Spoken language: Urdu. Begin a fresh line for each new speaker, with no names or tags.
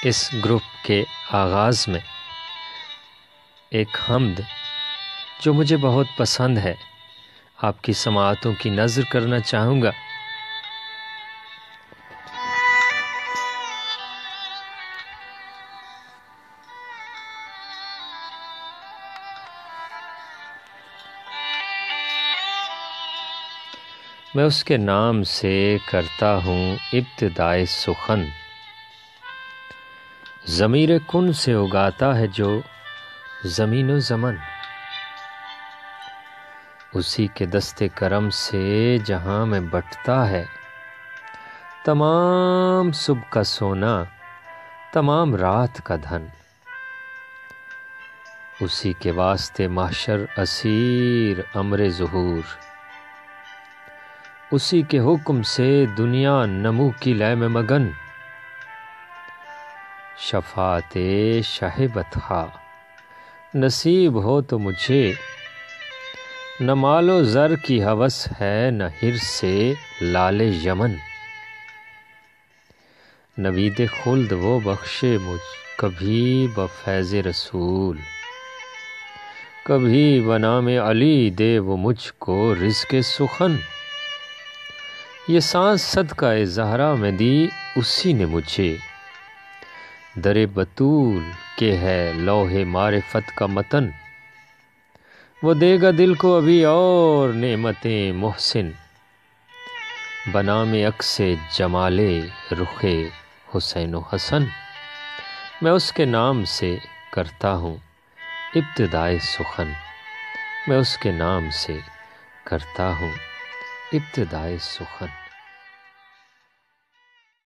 اس گروپ کے آغاز میں ایک حمد جو مجھے بہت پسند ہے آپ کی سماعتوں کی نذر کرنا چاہوں گا۔ میں اس کے نام سے کرتا ہوں ابتدائے سخن، ضمیر کن سے اگاتا ہے جو زمین و زمن، اسی کے دست کرم سے جہاں میں بٹتا ہے تمام صبح کا سونا، تمام رات کا دھن، اسی کے واسطے محشر اسیر امر ظہور، اسی کے حکم سے دنیا نمو کی لے میں مگن، شفاعت شہ بطحا نصیب ہو تو مجھے، نہ مال و زر کی ہوس ہے نہ حرص سے لال یمن، نوید خلد وہ بخشے مجھ کبھی بفیض رسول، کبھی بنام علی دے وہ مجھ کو رزق سخن، یہ سانس صدقہ زہرا میں دی اسی نے مجھے، در بطول کے ہے لوح معرفت کا متن، وہ دے گا دل کو ابھی اور نعمتیں محسن، بنام عکس جمال رخ حسین و حسن، میں اس کے نام سے کرتا ہوں ابتدائے سخن، میں اس کے نام سے کرتا ہوں ابتدائے سخن۔